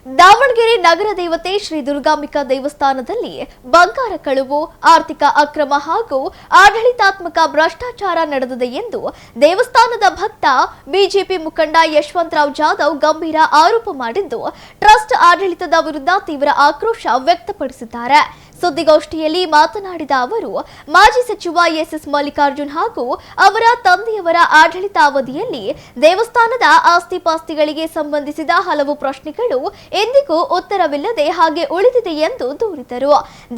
ದಾವಣಗೆರೆ ನಗರ ದೇವತೆ ಶ್ರೀ ದುರ್ಗಾಂಬಿಕಾ ದೇವಸ್ಥಾನದಲ್ಲಿ ಬಂಗಾರ ಕಳುವು, ಆರ್ಥಿಕ ಅಕ್ರಮ ಹಾಗೂ ಆಡಳಿತಾತ್ಮಕ ಭ್ರಷ್ಟಾಚಾರ ನಡೆದಿದೆ ಎಂದು ದೇವಸ್ಥಾನದ ಭಕ್ತ ಬಿಜೆಪಿ ಮುಖಂಡ ಯಶವಂತರಾವ್ ಜಾಧವ್ ಗಂಭೀರ ಆರೋಪ ಮಾಡಿದ್ದು, ಟ್ರಸ್ಟ್ ಆಡಳಿತದ ವಿರುದ್ಧ ತೀವ್ರ ಆಕ್ರೋಶ ವ್ಯಕ್ತಪಡಿಸಿದ್ದಾರೆ. ಸುದ್ದಿಗೋಷ್ಠಿಯಲ್ಲಿ ಮಾತನಾಡಿದ ಅವರು, ಮಾಜಿ ಸಚಿವ ಎಸ್ಎಸ್ ಮಲ್ಲಿಕಾರ್ಜುನ್ ಹಾಗೂ ಅವರ ತಂದೆಯವರ ಆಡಳಿತಾವಧಿಯಲ್ಲಿ ದೇವಸ್ಥಾನದ ಆಸ್ತಿಪಾಸ್ತಿಗಳಿಗೆ ಸಂಬಂಧಿಸಿದ ಹಲವು ಪ್ರಶ್ನೆಗಳು ಎಂದಿಗೂ ಉತ್ತರವಿಲ್ಲದೆ ಹಾಗೆ ಉಳಿದಿದೆ ಎಂದು ದೂರಿದರು.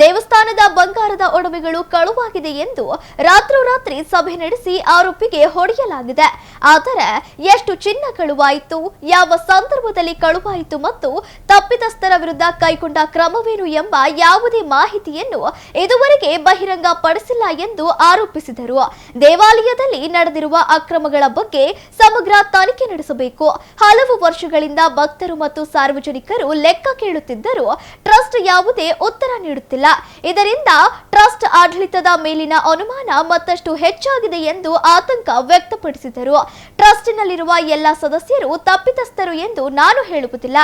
ದೇವಸ್ಥಾನದ ಬಂಗಾರದ ಒಡವೆಗಳು ಕಳುವಾಗಿದೆ ಎಂದು ರಾತ್ರೋರಾತ್ರಿ ಸಭೆ ನಡೆಸಿ ಆರೋಪಿಗೆ ಹೊಡೆಯಲಾಗಿದೆ. ಆದರೆ ಎಷ್ಟು ಚಿನ್ನ ಕಳುವಾಯಿತು, ಯಾವ ಸಂದರ್ಭದಲ್ಲಿ ಕಳುವಾಯಿತು ಮತ್ತು ತಪ್ಪಿತಸ್ಥರ ವಿರುದ್ಧ ಕೈಗೊಂಡ ಕ್ರಮವೇನು ಎಂಬ ಯಾವುದೇ ಮಾಹಿತಿಯನ್ನು ಇದುವರೆಗೆ ಬಹಿರಂಗ ಪಡಿಸಿಲ್ಲ ಎಂದು ಆರೋಪಿಸಿದರು. ದೇವಾಲಯದಲ್ಲಿ ನಡೆದಿರುವ ಅಕ್ರಮಗಳ ಬಗ್ಗೆ ಸಮಗ್ರ ತನಿಖೆ ನಡೆಸಬೇಕು. ಹಲವು ವರ್ಷಗಳಿಂದ ಭಕ್ತರು ಮತ್ತು ಸಾರ್ವಜನಿಕರು ಲೆಕ್ಕ ಕೇಳುತ್ತಿದ್ದರೂ ಟ್ರಸ್ಟ್ ಯಾವುದೇ ಉತ್ತರ ನೀಡುತ್ತಿಲ್ಲ. ಇದರಿಂದ ಟ್ರಸ್ಟ್ ಆಡಳಿತದ ಮೇಲಿನ ಅನುಮಾನ ಮತ್ತಷ್ಟು ಹೆಚ್ಚಾಗಿದೆ ಎಂದು ಆತಂಕ ವ್ಯಕ್ತಪಡಿಸಿದರು. ಟ್ರಸ್ಟ್ನಲ್ಲಿರುವ ಎಲ್ಲ ಸದಸ್ಯರು ತಪ್ಪಿತಸ್ಥರು ಎಂದು ನಾನು ಹೇಳುವುದಿಲ್ಲ.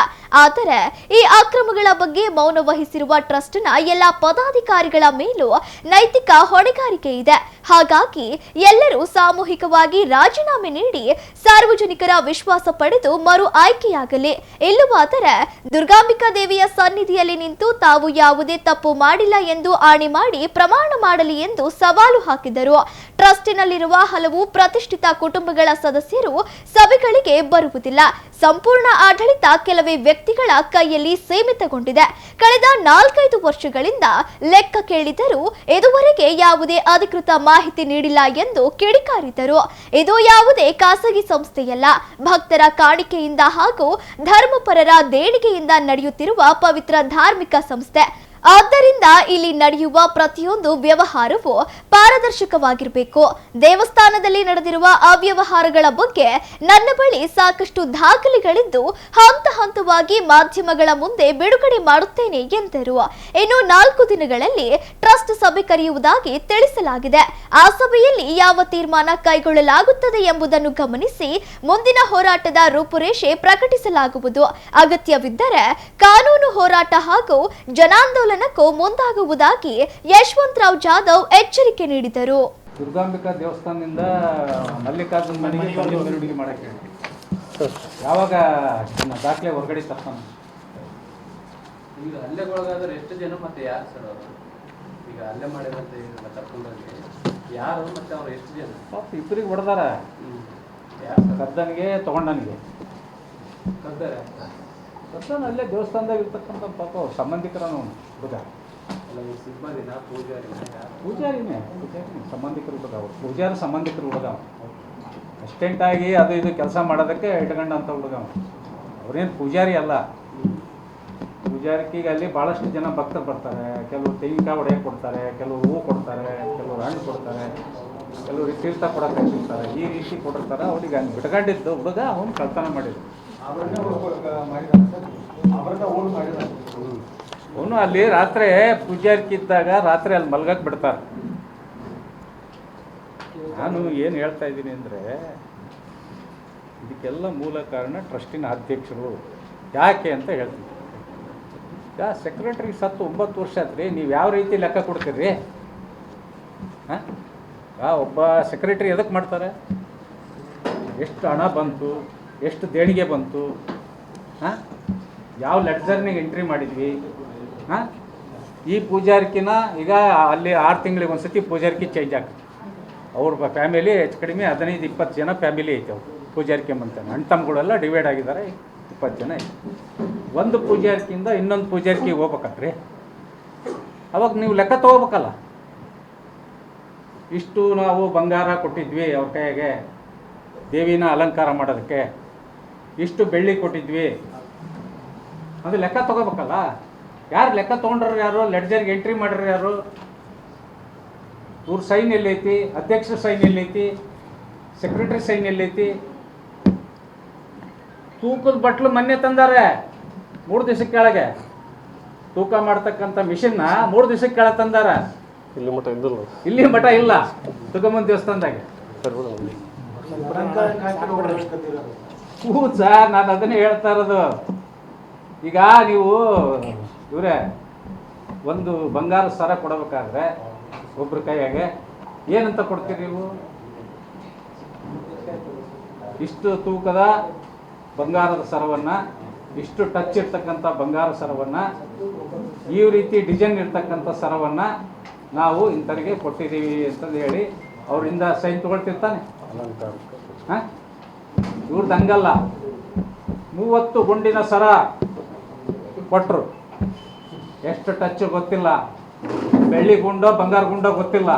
ಆದರೆ ಈ ಅಕ್ರಮಗಳ ಬಗ್ಗೆ ಮೌನ ವಹಿಸಿರುವ ಟ್ರಸ್ಟ್ನ ಎಲ್ಲ ಪದಾಧಿಕಾರಿಗಳ ಮೇಲೂ ನೈತಿಕ ಹೊಣೆಗಾರಿಕೆ ಇದೆ. ಹಾಗಾಗಿ ಎಲ್ಲರೂ ಸಾಮೂಹಿಕವಾಗಿ ರಾಜೀನಾಮೆ ನೀಡಿ ಸಾರ್ವಜನಿಕರ ವಿಶ್ವಾಸ ಪಡೆದು ಮರು ಆಯ್ಕೆಯಾಗಲಿ. ಇಲ್ಲವಾದರೆ ದುರ್ಗಾಂಬಿಕಾ ದೇವಿಯ ಸನ್ನಿಧಿಯಲ್ಲಿ ನಿಂತು ತಾವು ಯಾವುದೇ ತಪ್ಪು ಮಾಡಿಲ್ಲ ಎಂದು ಆಣೆ ಮಾಡಿ ಪ್ರಮಾಣ ಮಾಡಲಿ ಎಂದು ಸವಾಲು ಹಾಕಿದರು. ಟ್ರಸ್ಟಿನಲ್ಲಿರುವ ಹಲವು ಪ್ರತಿಷ್ಠಿತ ಕುಟುಂಬಗಳ ಸದಸ್ಯರು ಸಭೆಗಳಿಗೆ ಬರುವುದಿಲ್ಲ. ಸಂಪೂರ್ಣ ಆಡಳಿತ ಕೆಲವೇ ವ್ಯಕ್ತಿಗಳ ಕೈಯಲ್ಲಿ ಸೀಮಿತಗೊಂಡಿದೆ. ಕಳೆದ 4-5 ವರ್ಷಗಳಿಂದ ಲೆಕ್ಕ ಕೇಳಿದರೂ ಇದುವರೆಗೆ ಯಾವುದೇ ಅಧಿಕೃತ ಮಾಹಿತಿ ನೀಡಿಲ್ಲ ಎಂದು ಕಿಡಿಕಾರಿದರು. ಇದು ಯಾವುದೇ ಖಾಸಗಿ ಸಂಸ್ಥೆಯಲ್ಲ, ಭಕ್ತರ ಕಾಣಿಕೆಯಿಂದ ಹಾಗೂ ಧರ್ಮಪರರ ದೇಣಿಗೆಯಿಂದ ನಡೆಯುತ್ತಿರುವ ಪವಿತ್ರ ಧಾರ್ಮಿಕ ಸಂಸ್ಥೆ. ಆದ್ದರಿಂದ ಇಲ್ಲಿ ನಡೆಯುವ ಪ್ರತಿಯೊಂದು ವ್ಯವಹಾರವೂ ಪಾರದರ್ಶಕವಾಗಿರಬೇಕು. ದೇವಸ್ಥಾನದಲ್ಲಿ ನಡೆದಿರುವ ಅವ್ಯವಹಾರಗಳ ಬಗ್ಗೆ ನನ್ನ ಬಳಿ ಸಾಕಷ್ಟು ದಾಖಲೆಗಳಿದ್ದು ಹಂತ ಹಂತವಾಗಿ ಮಾಧ್ಯಮಗಳ ಮುಂದೆ ಬಿಡುಗಡೆ ಮಾಡುತ್ತೇನೆ ಎಂದರು. ಇನ್ನು 4 ದಿನಗಳಲ್ಲಿ ಟ್ರಸ್ಟ್ ಸಭೆ ಕರೆಯುವುದಾಗಿ ತಿಳಿಸಲಾಗಿದೆ. ಆ ಸಭೆಯಲ್ಲಿ ಯಾವ ತೀರ್ಮಾನ ಕೈಗೊಳ್ಳಲಾಗುತ್ತದೆ ಎಂಬುದನ್ನು ಗಮನಿಸಿ ಮುಂದಿನ ಹೋರಾಟದ ರೂಪುರೇಷೆ ಪ್ರಕಟಿಸಲಾಗುವುದು. ಅಗತ್ಯವಿದ್ದರೆ ಕಾನೂನು ಹೋರಾಟ ಹಾಗೂ ಜನಾಂದೋಲನ ಮುಂದಾಗುವುದಾಗಿ ಯಶವಂತರಾವ್ ಜಾಧವ್ ಎಚ್ಚರಿಕೆ ನೀಡಿದರು. ದುರ್ಗಾಂಬಿಕಾ ದೇವಸ್ಥಾನದಿಂದ ಮಲ್ಲಿಕಾರ್ಜುನ್ ಮನೆಗೆ ಮೆರವಣಿಗೆ ಮಾಡಕ್ಕೆ ಯಾವಾಗ ದಾಖಲೆ ಹೊರಗಡೆ ತರ್ತಾನ? ಈಗ ಹಲ್ಲೆಗೊಳಗಾದ್ರೆ ಎಷ್ಟು ಜನ ಮತ್ತೆ ಯಾರು ಸರ್ ಅವರು? ಈಗ ಹಲ್ಲೆ ಮಾಡಿದಂತೆ ಕರ್ಕೊಂಡೋಗಿ ಯಾರು ಮತ್ತೆ ಅವ್ರು ಎಷ್ಟು ಜನ? ಪಾಪ ಇಬ್ಬರಿಗೆ ಹೊಡೆದಾರ. ಕದ್ದನಿಗೆ ತಗೊಂಡನಿಗೆ ಕದ್ದನ ಅಲ್ಲೇ ದೇವಸ್ಥಾನದಾಗ ಇರ್ತಕ್ಕಂಥ ಪಾಪ ಅವ್ರ ಸಂಬಂಧಿಕರನು ಹುಡುಗ. ಸಿಬ್ಬಂದಿನ ಪೂಜಾರಿನೇ ಸಂಬಂಧಿಕರು ಹುಡುಗ. ಅವ್ರು ಪೂಜಾರಿ ಸಂಬಂಧಿಕರು ಹುಡುಗ. ಅಸಿಸ್ಟೆಂಟ್ ಆಗಿ ಅದು ಇದು ಕೆಲಸ ಮಾಡೋದಕ್ಕೆ ಇಟ್ಕೊಂಡಂಥ ಹುಡುಗ. ಅವ್ರೇನು ಪೂಜಾರಿ ಅಲ್ಲ. ಪೂಜಾರಿಕೀಗ ಅಲ್ಲಿ ಭಾಳಷ್ಟು ಜನ ಭಕ್ತರು ಬರ್ತಾರೆ. ಕೆಲವರು ತೆಂಗಿನಕಾಯಿ ಹೊಡೆಯಕ್ಕೆ ಕೊಡ್ತಾರೆ, ಕೆಲವರು ಹೂವು ಕೊಡ್ತಾರೆ, ಕೆಲವರು ಹಣ್ಣು ಕೊಡ್ತಾರೆ, ಕೆಲವರು ತೀರ್ಥ ಕೊಡೋಕೆ ಹಾಕಿರ್ತಾರೆ. ಈ ರೀತಿ ಕೊಟ್ಟಿರ್ತಾರೆ. ಅವ್ರಿಗೆ ಹಂಗೆ ಬಿಟ್ಕೊಂಡಿದ್ದು ಹುಡುಗ ಅವನು ಕಳ್ತನ ಮಾಡಿದ್ದು. ಅವನು ಅಲ್ಲಿ ರಾತ್ರಿ ಪೂಜಾರಿಕಿದ್ದಾಗ ರಾತ್ರಿ ಅಲ್ಲಿ ಮಲ್ಗಕ್ಕೆ ಬಿಡ್ತಾರೆ. ನಾನು ಏನು ಹೇಳ್ತಾ ಇದ್ದೀನಿ ಅಂದರೆ, ಇದಕ್ಕೆಲ್ಲ ಮೂಲ ಕಾರಣ ಟ್ರಸ್ಟಿನ ಅಧ್ಯಕ್ಷರು. ಯಾಕೆ ಅಂತ ಹೇಳ್ತೀನಿ. ಈಗ ಸೆಕ್ರೆಟರಿ ಸತ್ತು 9 ವರ್ಷ ಆತ್ರಿ. ನೀವು ಯಾವ ರೀತಿ ಲೆಕ್ಕ ಕೊಡ್ತೀರಿ? ಹಾಂ, ಒಬ್ಬ ಸೆಕ್ರೆಟರಿ ಎದಕ್ಕೆ ಮಾಡ್ತಾರೆ? ಎಷ್ಟು ಹಣ ಬಂತು, ಎಷ್ಟು ದೇಣಿಗೆ ಬಂತು, ಹಾಂ, ಯಾವ ಲೆಡ್ಜರ್ನಿಗೆ ಎಂಟ್ರಿ ಮಾಡಿದ್ವಿ, ಹಾಂ. ಈ ಪೂಜಾರಿಕಿನ ಈಗ ಅಲ್ಲಿ 6 ತಿಂಗಳಿಗೆ ಒಂದು ಸತಿ ಪೂಜಾರಿಕೆ ಚೇಂಜ್ ಆಗ್ತದೆ. ಅವ್ರ ಫ್ಯಾಮಿಲಿ ಹೆಚ್ಚು ಕಡಿಮೆ 15-20 ಜನ ಫ್ಯಾಮಿಲಿ ಐತೆ. ಅವ್ರು ಪೂಜಾರಿಕೆ ಅಂತಾನೆ ಅಣ್ಣ ತಮ್ಮಗಳೆಲ್ಲ ಡಿವೈಡ್ ಆಗಿದ್ದಾರೆ. 20 ಜನ ಐತೆ. ಒಂದು ಪೂಜಾರಿಕೆಯಿಂದ ಇನ್ನೊಂದು ಪೂಜಾರಿಕೆಗೆ ಹೋಗ್ಬೇಕಲ್ರಿ. ಅವಾಗ ನೀವು ಲೆಕ್ಕ ತೊಗೋಬೇಕಲ್ಲ. ಇಷ್ಟು ನಾವು ಬಂಗಾರ ಕೊಟ್ಟಿದ್ವಿ ಅವ್ರ ಕೈಗೆ ದೇವಿನ ಅಲಂಕಾರ ಮಾಡೋದಕ್ಕೆ, ಇಷ್ಟು ಬೆಳ್ಳಿ ಕೊಟ್ಟಿದ್ವಿ, ಅದು ಲೆಕ್ಕ ತೊಗೋಬೇಕಲ್ಲ. ಯಾರು ಲೆಕ್ಕ ತೊಗೊಂಡ್ರು? ಯಾರು ಲೆಡ್ಜರ್ಗೆ ಎಂಟ್ರಿ ಮಾಡ್ರಿ? ಯಾರು? ಇವ್ರ ಸೈನ್ ಎಲ್ಲೈತಿ? ಅಧ್ಯಕ್ಷರ ಸೈನ್ ಎಲ್ಲೈತಿ? ಸೆಕ್ರೆಟರಿ ಸೈನ್ ಎಲ್ಲೈತಿ? ತೂಕದ ಬಟ್ಲು ಮೊನ್ನೆ ತಂದಾರೆ 3 ದಿವಸಕ್ಕೆ ಕೆಳಗೆ. ತೂಕ ಮಾಡ್ತಕ್ಕಂಥ ಮಿಷನ್ನ 3 ದಿವಸಕ್ಕೆ ಕೆಳಗೆ ತಂದಾರ. ಇಲ್ಲಿ ಮಠ ಇಲ್ಲ ತುಗಮನ್ ದೇವಸ್ಥಾನದಾಗ. ಸರ್, ನಾನು ಅದನ್ನೇ ಹೇಳ್ತಾ ಇರೋದು. ಈಗ ನೀವು ಇವರೇ ಒಂದು ಬಂಗಾರ ಸರ ಕೊಡಬೇಕಾದ್ರೆ ಒಬ್ಬರ ಕೈಯಾಗೆ ಏನಂತ ಕೊಡ್ತೀರಿ ನೀವು? ಇಷ್ಟು ತೂಕದ ಬಂಗಾರದ ಸರವನ್ನು, ಇಷ್ಟು ಟಚ್ ಇರ್ತಕ್ಕಂಥ ಬಂಗಾರ ಸರವನ್ನು, ಈ ರೀತಿ ಡಿಸೈನ್ ಇರ್ತಕ್ಕಂಥ ಸರವನ್ನು ನಾವು ಇಂಥವರಿಗೆ ಕೊಟ್ಟಿದ್ದೀವಿ ಅಂತಂದು ಹೇಳಿ ಅವರಿಂದ ಸೈನ್ ತೊಗೊಳ್ತಿರ್ತಾನೆ. ಹಾಂ, ಇವ್ರದ್ದು ಹಂಗಲ್ಲ. 30 ಗುಂಡಿನ ಸರ ಕೊಟ್ಟರು, ಎಷ್ಟು ಟಚ್ ಗೊತ್ತಿಲ್ಲ, ಬೆಳ್ಳಿ ಗುಂಡೋ ಬಂಗಾರ ಗುಂಡೋ ಗೊತ್ತಿಲ್ಲ.